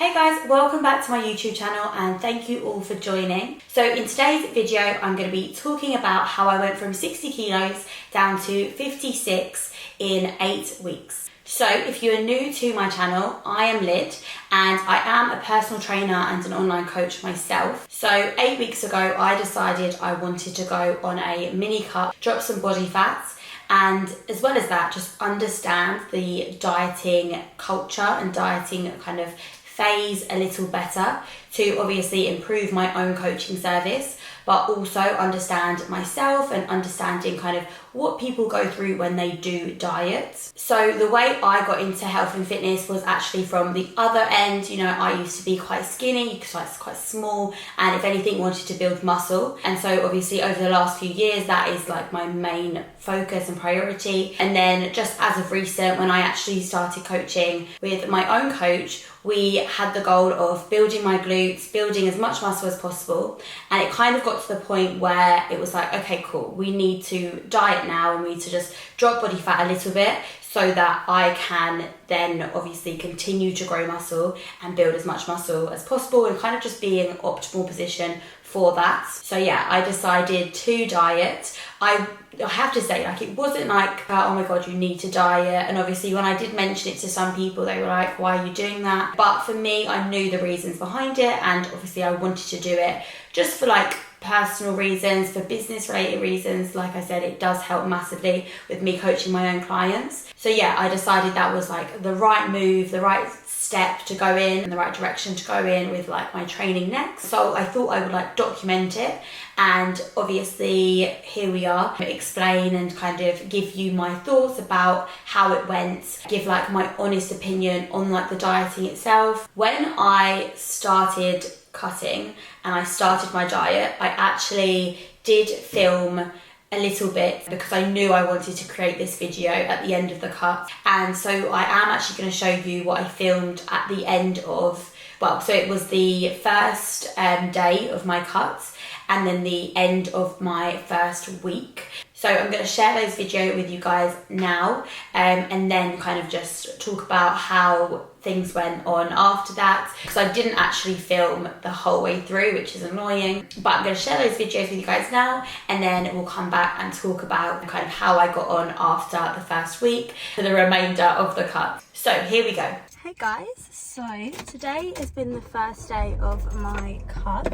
Hey guys, welcome back to my YouTube channel and thank you all for joining. So in today's video, I'm going to be talking about how I went from 60 kilos down to 56 in 8 weeks. So if you are new to my channel, I am Lyd and I am a personal trainer and an online coach myself. So 8 weeks ago, I decided I wanted to go on a mini cut, drop some body fats, and as well as that, just understand the dieting culture and dieting kind of phase a little better to obviously improve my own coaching service, but also understand myself and understanding kind of what people go through when they do diets. So the way I got into health and fitness was actually from the other end. You know, I used to be quite skinny, quite small, and if anything wanted to build muscle. And so obviously over the last few years, that is like my main focus and priority. And then just as of recent, when I actually started coaching with my own coach, we had the goal of building my glutes, building as much muscle as possible. And it kind of got to the point where it was like, okay, cool, we need to diet now and we need to just drop body fat a little bit so that I can then obviously continue to grow muscle and build as much muscle as possible and kind of just be in an optimal position for that. So yeah, I decided to diet. I have to say, like, it wasn't like, oh my God, you need to diet. And obviously when I did mention it to some people, they were like, why are you doing that? But for me, I knew the reasons behind it. And obviously I wanted to do it just for like personal reasons, for business related reasons. Like I said, it does help massively with me coaching my own clients. So yeah, I decided that was like the right move, the right step to go in and the right direction to go in with like my training next. So I thought I would like document it, and obviously here we are, explain and kind of give you my thoughts about how it went, give like my honest opinion on like the dieting itself. When I started cutting and I started my diet, I actually did film a little bit because I knew I wanted to create this video at the end of the cut. And so I am actually going to show you what I filmed at the end of, well, so it was the first day of my cuts and then the end of my first week. So I'm going to share those videos with you guys now and then kind of just talk about how things went on after that, because I didn't actually film the whole way through, which is annoying. But I'm going to share those videos with you guys now, and then we'll come back and talk about kind of how I got on after the first week for the remainder of the cut. So here we go. Hey guys, so today has been the first day of my cut.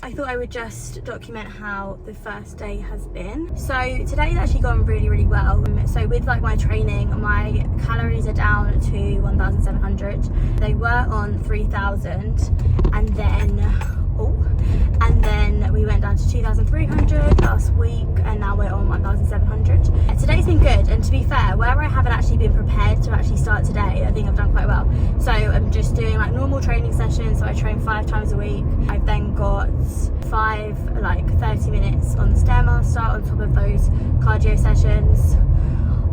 I thought I would just document how the first day has been. So today's actually gone really well. So with like my training, my calories are down to 1,700. They were on 3,000, and then we went down to 2,300 last week, and now we're on 1,700. Today's been good, and to be fair, where I haven't actually been prepared to actually start today, I think I've done quite well. So I'm just doing like normal training sessions, so I train 5 times a week. I've then got 5 like 30 minutes on the Stairmaster on top of those cardio sessions.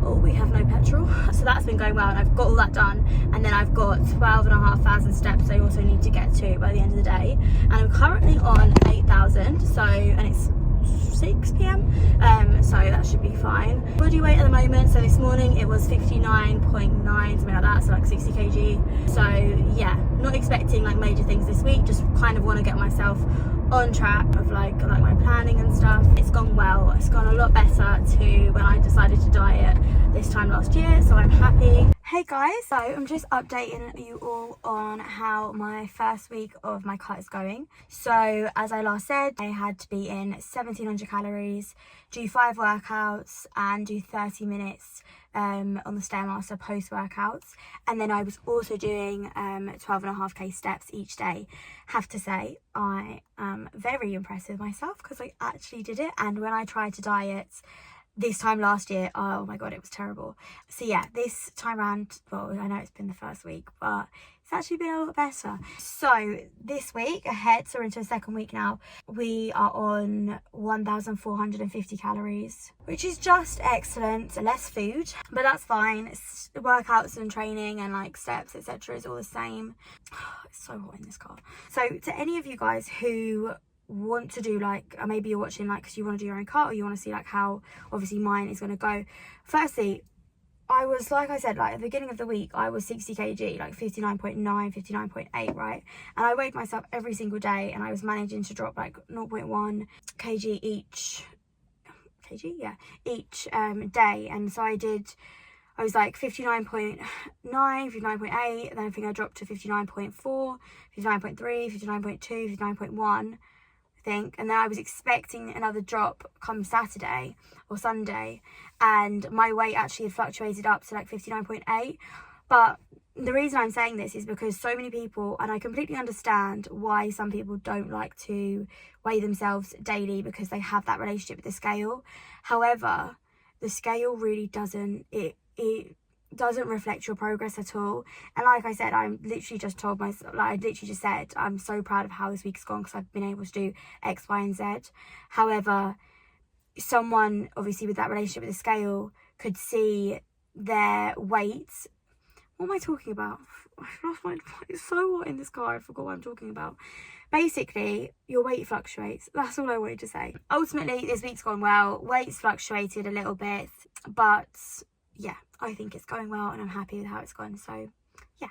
Oh, we have no petrol. So that's been going well, and I've got all that done. And then I've got 12,500 steps I also need to get to by the end of the day. And I'm currently on 8,000, so, and it's 6 p.m. So that should be fine. Body weight at the moment, so this morning it was 59.9, something like that, so like 60 kg. So yeah, not expecting like major things this week, just kind of want to get myself on track of like my planning and stuff. It's gone well. It's gone a lot better to when I decided to diet this time last year, so I'm happy. Hey guys, so I'm just updating you all on how my first week of my cut is going. So as I last said, I had to be in 1,700 calories, do 5 workouts and do 30 minutes on the Stairmaster post workouts, and then I was also doing 12.5k steps each day. Have to say, I am very impressed with myself because I actually did it. And when I tried to diet this time last year, oh my God, it was terrible. So yeah, this time around, well, I know it's been the first week, but it's actually been a lot better. So this week ahead, so we're into the second week now, we are on 1,450 calories, which is just excellent. Less food, but that's fine. Workouts and training and like steps, etc. is all the same. It's so hot in this car. So to any of you guys who want to do like, maybe you're watching like because you want to do your own cut, or you want to see like how obviously mine is going to go, firstly, I was, like I said, like at the beginning of the week, I was 60 kg, like 59.9, 59.8, right? And I weighed myself every single day, and I was managing to drop like 0.1 kg each day. And so I was like 59.9, 59.8, then I think I dropped to 59.4, 59.3, 59.2, 59.1, I think. And then I was expecting another drop come Saturday or Sunday, and my weight actually had fluctuated up to like 59.8. But the reason I'm saying this is because so many people, and I completely understand why some people don't like to weigh themselves daily because they have that relationship with the scale. However, the scale really doesn't reflect your progress at all. And like I said, I'm literally just told myself, like I literally just said, I'm so proud of how this week's gone because I've been able to do X, Y, and Z. However, someone obviously with that relationship with the scale could see their weight. What am I talking about? I've lost my... It's so hot in this car, I forgot what I'm talking about. Basically, your weight fluctuates. That's all I wanted to say. Ultimately, this week's gone well. Weight's fluctuated a little bit, but yeah, I think it's going well and I'm happy with how it's gone. So yeah.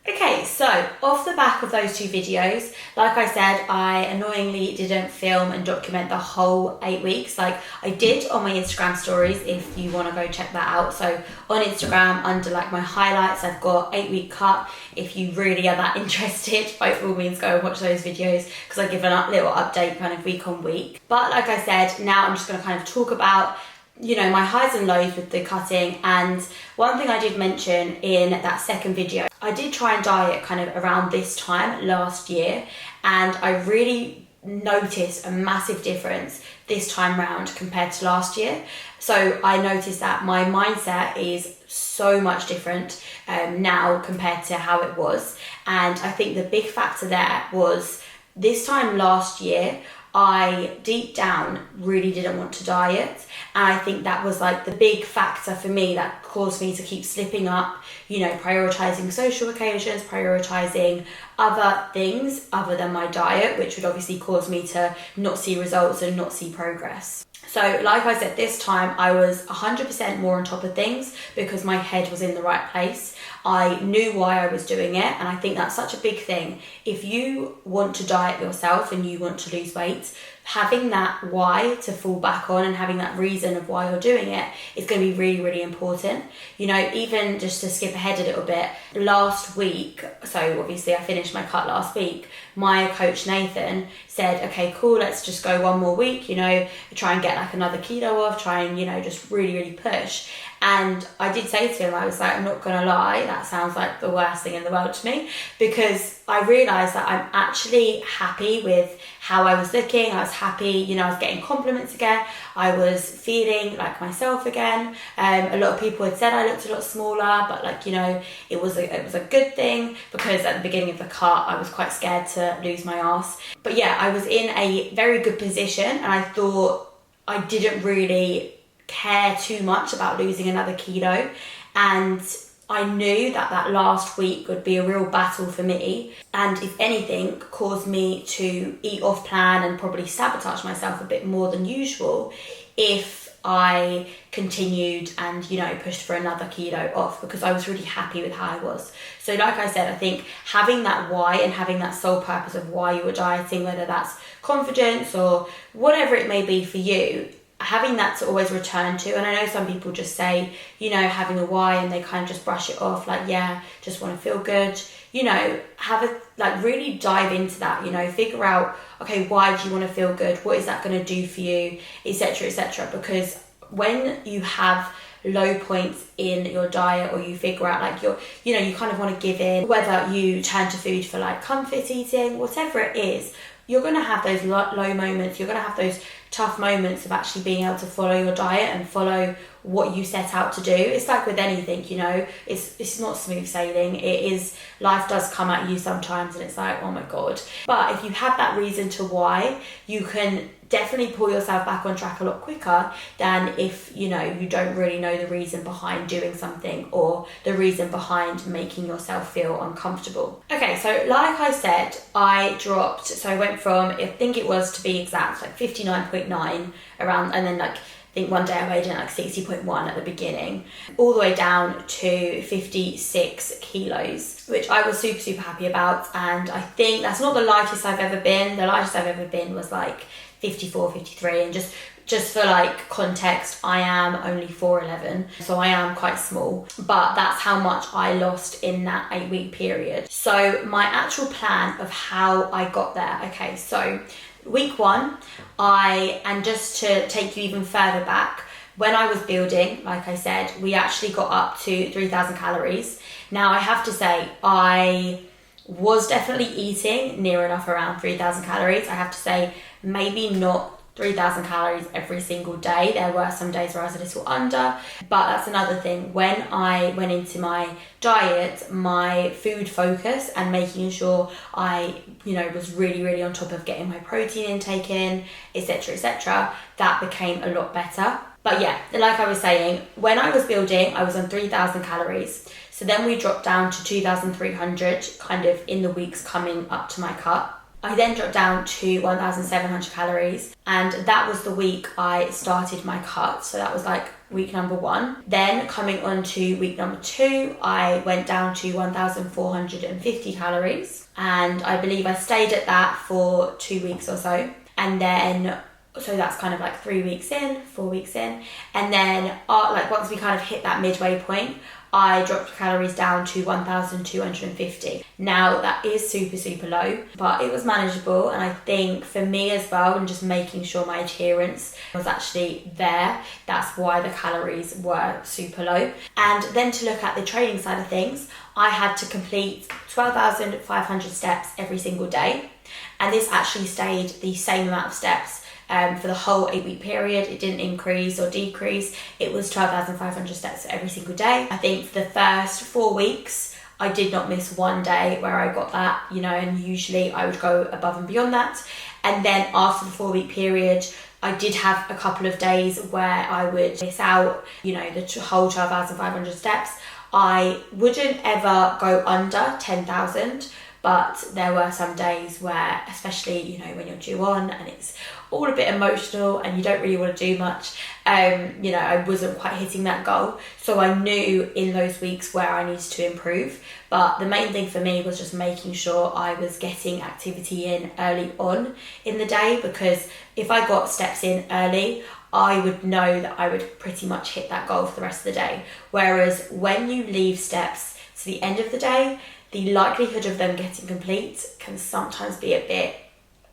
Okay, so off the back of those 2 videos, like I said, I annoyingly didn't film and document the whole 8 weeks. Like I did on my Instagram stories, if you want to go check that out. So on Instagram, under like my highlights, I've got 8-week cut. If you really are that interested, by all means go and watch those videos because I give a little update kind of week on week. But like I said, now I'm just going to kind of talk about, you know, my highs and lows with the cutting. And one thing I did mention in that second video, I did try and diet kind of around this time last year, and I really noticed a massive difference this time round compared to last year. So I noticed that my mindset is so much different now compared to how it was. And I think the big factor there was this time last year, I deep down really didn't want to diet. And I think that was like the big factor for me that caused me to keep slipping up, you know, prioritizing social occasions, prioritizing other things other than my diet, which would obviously cause me to not see results and not see progress. So like I said, this time I was 100% more on top of things because my head was in the right place. I knew why I was doing it, and I think that's such a big thing. If you want to diet yourself and you want to lose weight, having that why to fall back on and having that reason of why you're doing it is going to be really, really important. You know, even just to skip ahead a little bit, last week, so obviously I finished my cut last week, my coach Nathan said, okay, cool, let's just go 1 more week, you know, try and get like another kilo off, try and, you know, just really, really push. And I did say to him, I was like, I'm not gonna lie, that sounds like the worst thing in the world to me, because I realised that I'm actually happy with how I was looking. I was happy, you know, I was getting compliments again. I was feeling like myself again. A lot of people had said I looked a lot smaller, but like, you know, it was a good thing because at the beginning of the cut, I was quite scared to lose my ass. But yeah, I was in a very good position, and I thought I didn't really care too much about losing another kilo, and I knew that that last week would be a real battle for me, and if anything caused me to eat off plan and probably sabotage myself a bit more than usual if I continued and, you know, pushed for another kilo off, because I was really happy with how I was. So like I said, I think having that why and having that sole purpose of why you were dieting, whether that's confidence or whatever it may be for you, having that to always return to. And I know some people just say, you know, having a why, and they kind of just brush it off like, yeah, just want to feel good. You know, really dive into that, you know, figure out, okay, why do you want to feel good? What is that going to do for you, etc., etc. Because when you have low points in your diet, or you figure out like you kind of want to give in, whether you turn to food for like comfort eating, whatever it is, you're going to have those low moments. You're going to have those tough moments of actually being able to follow your diet and follow what you set out to do. It's like with anything, you know, it's not smooth sailing. It is, life does come at you sometimes and it's like, oh my God. But if you have that reason to why, you can definitely pull yourself back on track a lot quicker than if, you know, you don't really know the reason behind doing something or the reason behind making yourself feel uncomfortable. Okay, so like I said, I dropped, so I went from, I think it was, to be exact, like 59.9 around, and then like think one day I weighed in like 60.1 at the beginning, all the way down to 56 kilos, which I was super, super happy about. And I think that's not the lightest I've ever been. The lightest I've ever been was like 54, 53. And just for like context, I am only 4'11", so I am quite small, but that's how much I lost in that 8-week period. So my actual plan of how I got there, okay, so week 1, and just to take you even further back, when I was building, like I said, we actually got up to 3,000 calories. Now I have to say, I was definitely eating near enough around 3,000 calories. I have to say, maybe not 3,000 calories every single day. There were some days where I was a little under, but that's another thing. When I went into my diet, my food focus and making sure I, was really, really on top of getting my protein intake in, etc., that became a lot better. But yeah, like I was saying, when I was building, I was on 3,000 calories. So then we dropped down to 2,300 kind of in the weeks coming up to my cut. I then dropped down to 1,700 calories, and that was the week I started my cut. So that was like week number 1. Then coming on to week number 2, I went down to 1,450 calories, and I believe I stayed at that for 2 weeks or so. And then, so that's kind of like 3 weeks in, 4 weeks in. And then like once we kind of hit that midway point, I dropped calories down to 1,250. Now that is super, super low, but it was manageable. And I think for me as well, and just making sure my adherence was actually there, that's why the calories were super low. And then to look at the training side of things, I had to complete 12,500 steps every single day. And this actually stayed the same amount of steps for the whole 8-week period. It didn't increase or decrease. It was 12,500 steps every single day. I think for the first 4 weeks, I did not miss one day where I got that, and usually I would go above and beyond that. And then after the 4-week period, I did have a couple of days where I would miss out, the whole 12,500 steps. I wouldn't ever go under 10,000. But there were some days where, especially, when you're due on and it's all a bit emotional and you don't really want to do much, I wasn't quite hitting that goal. So I knew in those weeks where I needed to improve. But the main thing for me was just making sure I was getting activity in early on in the day, because if I got steps in early, I would know that I would pretty much hit that goal for the rest of the day. Whereas when you leave steps to the end of the day, the likelihood of them getting complete can sometimes be a bit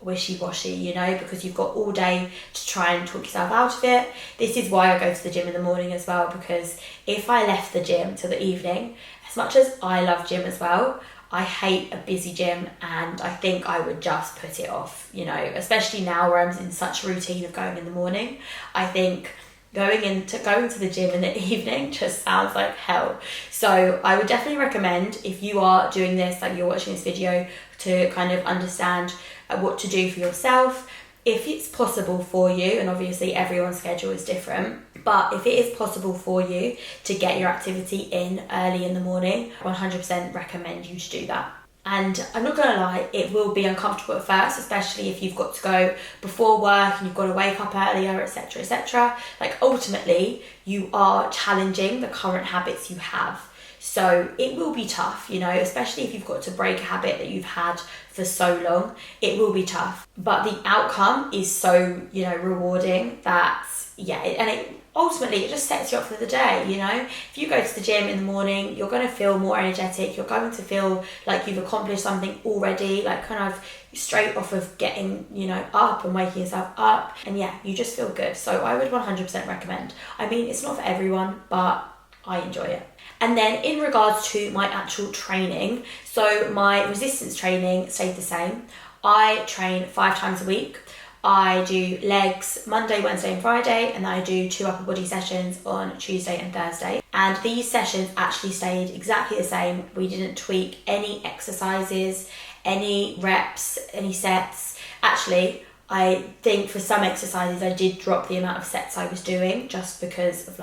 wishy-washy, because you've got all day to try and talk yourself out of it. This is why I go to the gym in the morning as well, because if I left the gym till the evening, as much as I love gym as well, I hate a busy gym, and I think I would just put it off, especially now where I'm in such a routine of going in the morning. I think going to the gym in the evening just sounds like hell. So I would definitely recommend, if you are doing this, like you're watching this video, to kind of understand what to do for yourself. If it's possible for you, and obviously everyone's schedule is different, but if it is possible for you to get your activity in early in the morning, 100% recommend you to do that. And I'm not gonna lie, it will be uncomfortable at first, especially if you've got to go before work and you've got to wake up earlier, etc. Like ultimately, you are challenging the current habits you have. So it will be tough, especially if you've got to break a habit that you've had for so long. It will be tough, but the outcome is so, rewarding that, ultimately it just sets you up for the day. If you go to the gym in the morning, you're going to feel more energetic. You're going to feel like you've accomplished something already, like kind of straight off of getting, up and waking yourself up. And yeah, you just feel good. So I would 100% recommend. I mean, it's not for everyone, but I enjoy it. And then in regards to my actual training, so my resistance training stayed the same. I train 5 times a week. I do legs Monday, Wednesday and Friday, and then I do 2 upper body sessions on Tuesday and Thursday. And these sessions actually stayed exactly the same. We didn't tweak any exercises, any reps, any sets. Actually, I think for some exercises I did drop the amount of sets I was doing just because of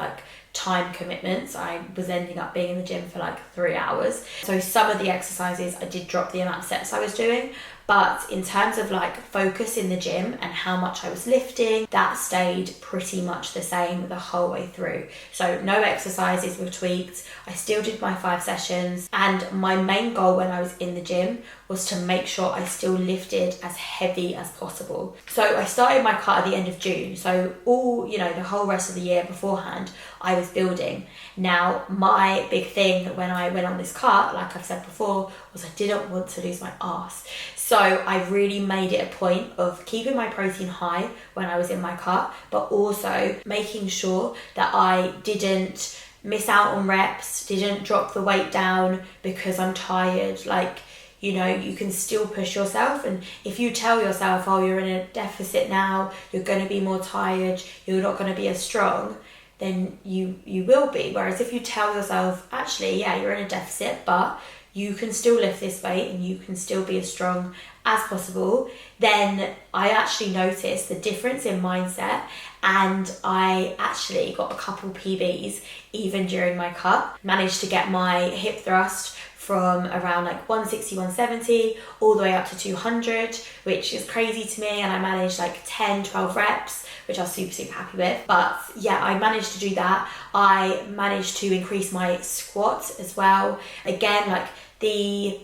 time commitments. I was ending up being in the gym for 3 hours. So some of the exercises I did drop the amount of sets I was doing, But in terms of like focus in the gym and how much I was lifting, that stayed pretty much the same the whole way through. So no exercises were tweaked. I still did my 5 sessions, and my main goal when I was in the gym was to make sure I still lifted as heavy as possible. So I started my cut at the end of June. So all, you know, the whole rest of the year beforehand, I was building. Now, my big thing when I went on this cut, like I've said before, was I didn't want to lose my ass. So I really made it a point of keeping my protein high when I was in my cut, but also making sure that I didn't miss out on reps, didn't drop the weight down because I'm tired. Like, you know, you can still push yourself, and if you tell yourself, oh, you're in a deficit now, you're going to be more tired, you're not going to be as strong, then you will be. Whereas if you tell yourself, actually, yeah, you're in a deficit, but you can still lift this weight and you can still be as strong as possible, then I actually noticed the difference in mindset, and I actually got a couple PBs even during my cut. Managed to get my hip thrust from around like 160, 170 all the way up to 200, which is crazy to me, and I managed like 10, 12 reps, which I was super happy with. But yeah, I managed to do that. I managed to increase my squat as well. Again, like the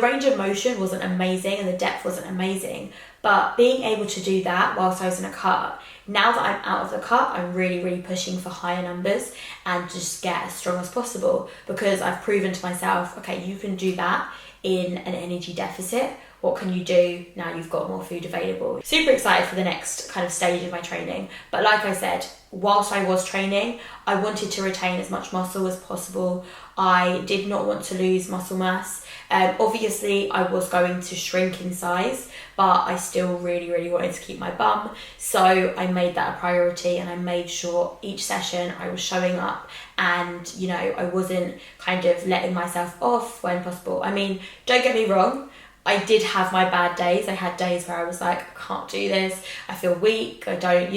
range of motion wasn't amazing and the depth wasn't amazing, but being able to do that whilst I was in a cut, now that I'm out of the cut, I'm really pushing for higher numbers and just get as strong as possible, because I've proven to myself, okay, you can do that in an energy deficit. What can you do now you've got more food available? Super excited for the next kind of stage of my training. But like I said, whilst I was training, I wanted to retain as much muscle as possible. I did not want to lose muscle mass. Obviously, I was going to shrink in size, but I still really wanted to keep my bum. So I made that a priority, and I made sure each session I was showing up, and, you know, I wasn't kind of letting myself off when possible. I mean, don't get me wrong, I did have my bad days. I had days where I was like, I can't do this, I feel weak, I don't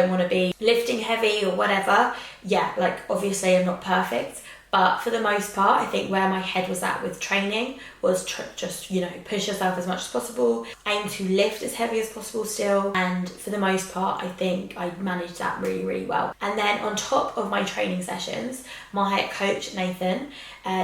want to be lifting heavy or whatever. Yeah, like obviously I'm not perfect, but for the most part, I think where my head was at with training was just, you know, push yourself as much as possible, aim to lift as heavy as possible still, and for the most part, I think I managed that really well. And then on top of my training sessions, my coach Nathan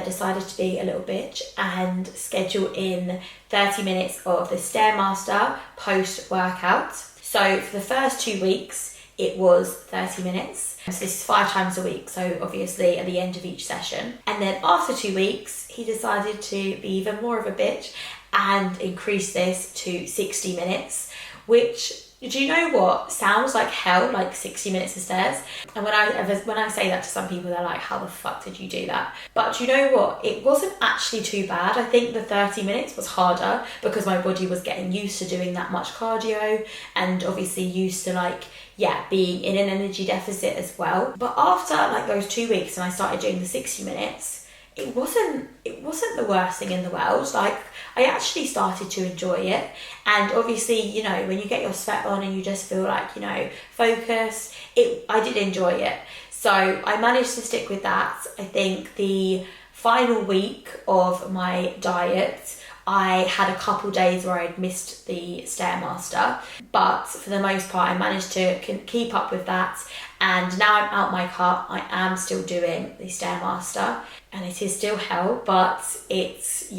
decided to be a little bitch and schedule in 30 minutes of the Stairmaster post-workout. So for the first 2 weeks, it was 30 minutes. So this is 5 times a week, so obviously at the end of each session. And then after 2 weeks, he decided to be even more of a bitch and increase this to 60 minutes, which, do you know what, sounds like hell, like 60 minutes of stairs. And when I say that to some people, they're like, how the fuck did you do that? But you know what, it wasn't actually too bad. I think the 30 minutes was harder because my body was getting used to doing that much cardio, and obviously used to, like, yeah, being in an energy deficit as well. But after like those 2 weeks and I started doing the 60 minutes, it wasn't the worst thing in the world. Like, I actually started to enjoy it. And obviously, you know, when you get your sweat on and you just feel like, you know, focus, I did enjoy it. So I managed to stick with that. I think the final week of my diet, I had a couple days where I'd missed the Stairmaster, but for the most part I managed to keep up with that, and now I'm out my cut, I am still doing the Stairmaster, and it is still hell, but it's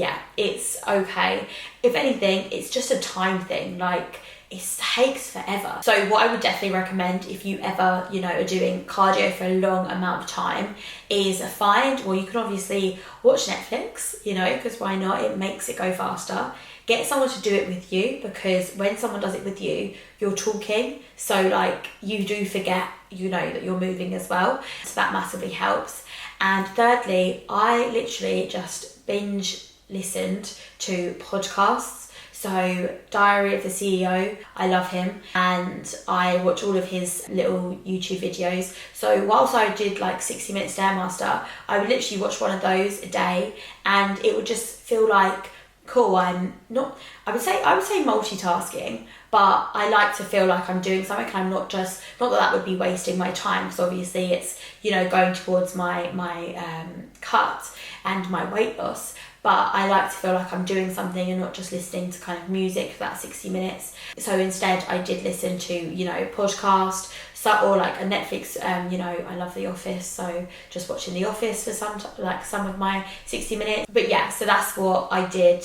okay. If anything, it's just a time thing, like, it takes forever. So what I would definitely recommend if you ever, you know, are doing cardio for a long amount of time is you can obviously watch Netflix, you know, because why not? It makes it go faster. Get someone to do it with you, because when someone does it with you, you're talking. So like, you do forget, you know, that you're moving as well. So that massively helps. And thirdly, I literally just binge listened to podcasts. So Diary of the CEO, I love him, and I watch all of his little YouTube videos. So whilst I did like 60 minute Stairmaster, I would literally watch one of those a day, and it would just feel like, cool, I would say multitasking, but I like to feel like I'm doing something, and I'm not that would be wasting my time, because obviously it's, you know, going towards my cut and my weight loss. but I like to feel like I'm doing something and not just listening to kind of music for that 60 minutes. So instead I did listen to, you know, podcast, or like a Netflix, you know, I love The Office, so just watching The Office for some of my 60 minutes. But yeah, so that's what I did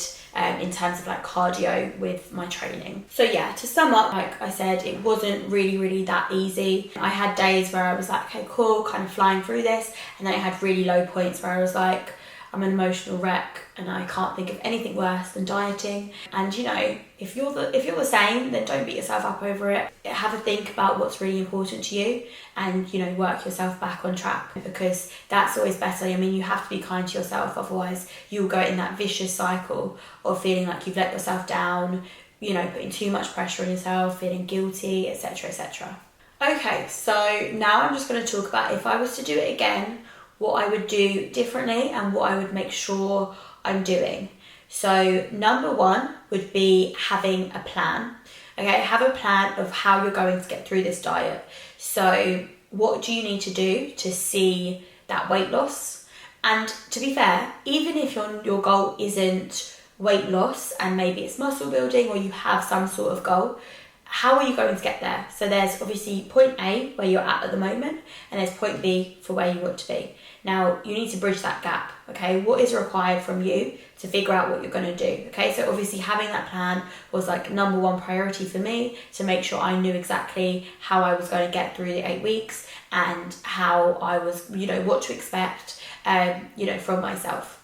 in terms of like cardio with my training. So yeah, to sum up, like I said, it wasn't really that easy. I had days where I was like, okay, cool, kind of flying through this, and then I had really low points where I was like, I'm an emotional wreck and I can't think of anything worse than dieting. And you know, if you're the same, then don't beat yourself up over it. Have a think about what's really important to you, and you know, work yourself back on track, because that's always better. I mean, you have to be kind to yourself, otherwise you'll go in that vicious cycle of feeling like you've let yourself down, you know, putting too much pressure on yourself, feeling guilty, etc, etc. Okay, so now I'm just going to talk about if I was to do it again, what I would do differently and what I would make sure I'm doing. So number one would be having a plan. Okay, have a plan of how you're going to get through this diet. So what do you need to do to see that weight loss? And to be fair, even if your goal isn't weight loss and maybe it's muscle building, or you have some sort of goal, how are you going to get there? So there's obviously point A, where you're at the moment, and there's point B for where you want to be. Now, you need to bridge that gap, okay? What is required from you to figure out what you're going to do, okay? So obviously having that plan was like number one priority for me, to make sure I knew exactly how I was going to get through the 8 weeks and how I was, you know, what to expect, you know, from myself.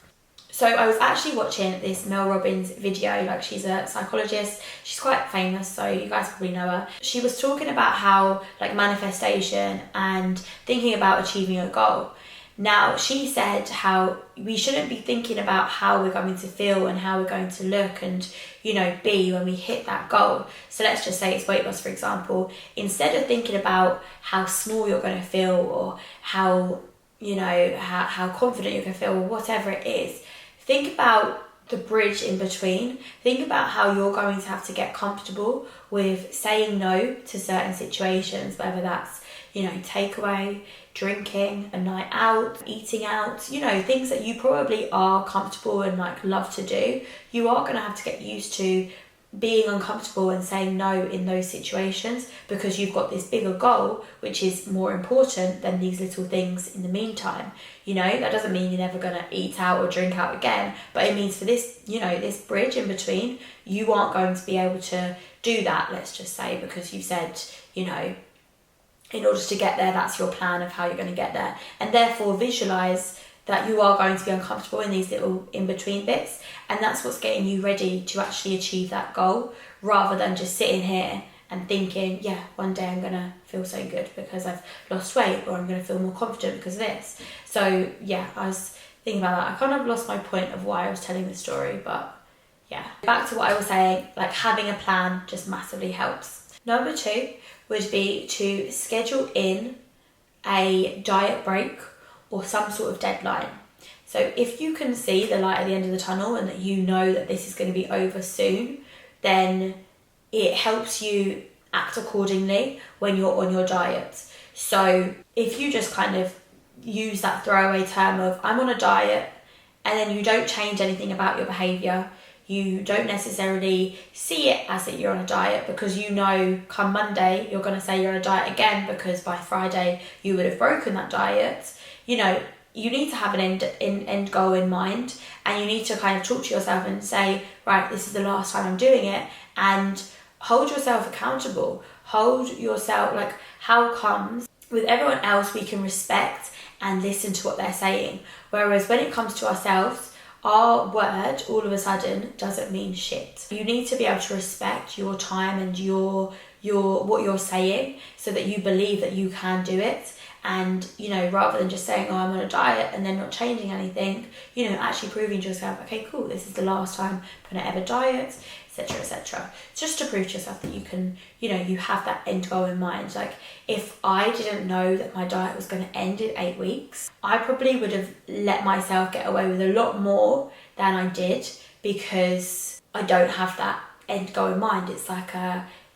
So I was actually watching this Mel Robbins video, like she's a psychologist, she's quite famous, so you guys probably know her. She was talking about how like manifestation and thinking about achieving a goal. Now, she said how we shouldn't be thinking about how we're going to feel and how we're going to look and, you know, be when we hit that goal. So let's just say it's weight loss, for example. Instead of thinking about how small you're going to feel, or how, you know, how confident you're going to feel, or whatever it is, think about the bridge in between. Think about how you're going to have to get comfortable with saying no to certain situations, whether that's, you know, takeaway, drinking, a night out, eating out, you know, things that you probably are comfortable and like love to do. You are going to have to get used to being uncomfortable and saying no in those situations, because you've got this bigger goal which is more important than these little things in the meantime. You know, that doesn't mean you're never going to eat out or drink out again, but it means for this, you know, this bridge in between, you aren't going to be able to do that, let's just say, because you said, you know, in order to get there, that's your plan of how you're going to get there, and therefore visualize that you are going to be uncomfortable in these little in-between bits, and that's what's getting you ready to actually achieve that goal, rather than just sitting here and thinking, yeah, one day I'm going to feel so good because I've lost weight, or I'm going to feel more confident because of this. So yeah, I was thinking about that. I kind of lost my point of why I was telling this story, but yeah. Back to what I was saying, like having a plan just massively helps. Number two would be to schedule in a diet break or some sort of deadline. So if you can see the light at the end of the tunnel and that you know that this is going to be over soon, then it helps you act accordingly when you're on your diet. So if you just kind of use that throwaway term of I'm on a diet, and then you don't change anything about your behaviour, you don't necessarily see it as that you're on a diet, because you know come Monday you're going to say you're on a diet again, because by Friday you would have broken that diet. You know, you need to have an end goal in mind, and you need to kind of talk to yourself and say, right, this is the last time I'm doing it, and hold yourself accountable. Hold yourself, like, how comes with everyone else we can respect and listen to what they're saying, whereas when it comes to ourselves, our word all of a sudden doesn't mean shit. You need to be able to respect your time and your what you're saying, so that you believe that you can do it. And, you know, rather than just saying, oh, I'm on a diet and then not changing anything, you know, actually proving to yourself, okay, cool, this is the last time I'm going to ever diet, etc, etc. Just to prove to yourself that you can, you know, you have that end goal in mind. Like, if I didn't know that my diet was going to end in 8 weeks, I probably would have let myself get away with a lot more than I did, because I don't have that end goal in mind. It's like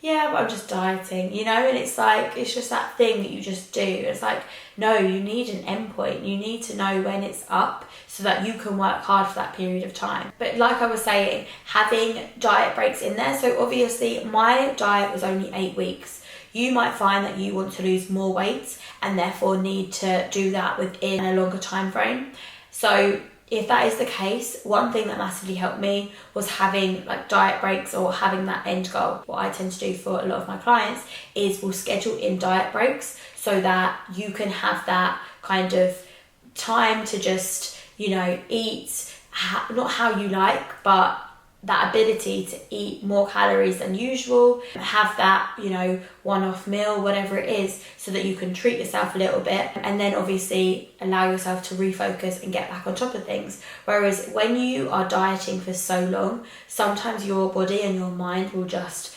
yeah, but I'm just dieting, you know? And it's like, it's just that thing that you just do. It's like, no, you need an endpoint. You need to know when it's up so that you can work hard for that period of time. But like I was saying, having diet breaks in there. So obviously my diet was only 8 weeks. You might find that you want to lose more weight and therefore need to do that within a longer time frame. So if that is the case, one thing that massively helped me was having like diet breaks or having that end goal. What I tend to do for a lot of my clients is we'll schedule in diet breaks so that you can have that kind of time to just, you know, eat, not how you like, but that ability to eat more calories than usual, have that, you know, one-off meal, whatever it is, so that you can treat yourself a little bit and then obviously allow yourself to refocus and get back on top of things. Whereas when you are dieting for so long, sometimes your body and your mind will just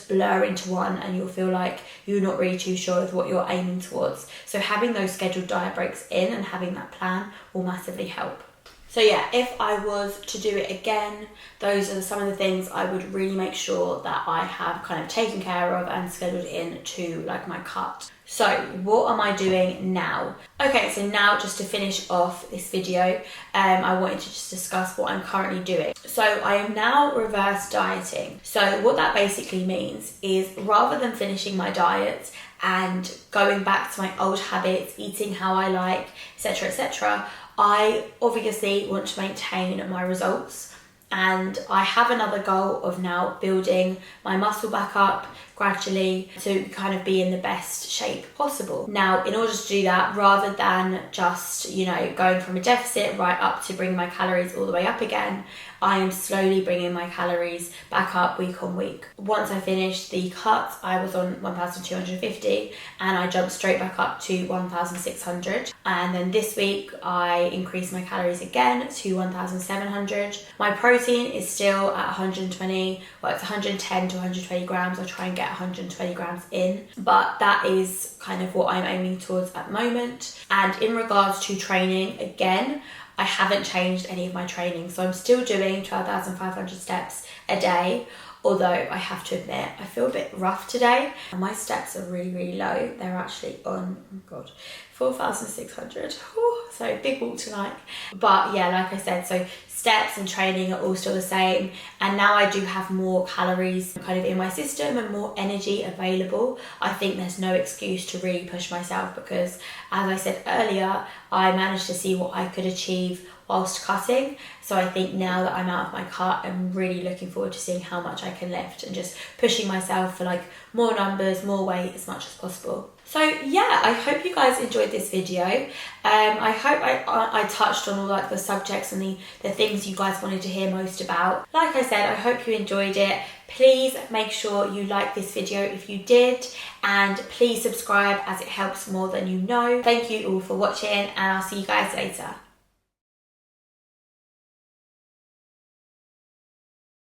blur into one and you'll feel like you're not really too sure of what you're aiming towards. So having those scheduled diet breaks in and having that plan will massively help. So yeah, if I was to do it again, those are some of the things I would really make sure that I have kind of taken care of and scheduled in to like my cut. So what am I doing now? Okay, so now just to finish off this video, I wanted to just discuss what I'm currently doing. So I am now reverse dieting. So what that basically means is rather than finishing my diet and going back to my old habits, eating how I like, etc., etc., I obviously want to maintain my results, and I have another goal of now building my muscle back up gradually to kind of be in the best shape possible. Now, in order to do that, rather than just, you know, going from a deficit right up to bring my calories all the way up again, I am slowly bringing my calories back up week on week. Once I finished the cut, I was on 1,250 and I jumped straight back up to 1,600. And then this week I increased my calories again to 1,700. My protein is still at 120, well, it's 110 to 120 grams. I try and get 120 grams in, but that is kind of what I'm aiming towards at the moment. And in regards to training, again, I haven't changed any of my training. So I'm still doing 12,500 steps a day, although I have to admit, I feel a bit rough today. And my steps are really, really low. They're actually on, oh God, 4,600. So big walk tonight. But yeah, like I said, so steps and training are all still the same. And now I do have more calories kind of in my system and more energy available. I think there's no excuse to really push myself because, as I said earlier, I managed to see what I could achieve whilst cutting. So I think now that I'm out of my cut, I'm really looking forward to seeing how much I can lift and just pushing myself for like more numbers, more weight as much as possible. So yeah, I hope you guys enjoyed this video. I hope I touched on all like the subjects and the things you guys wanted to hear most about. Like I said, I hope you enjoyed it. Please make sure you like this video if you did, and please subscribe as it helps more than you know. Thank you all for watching, and I'll see you guys later.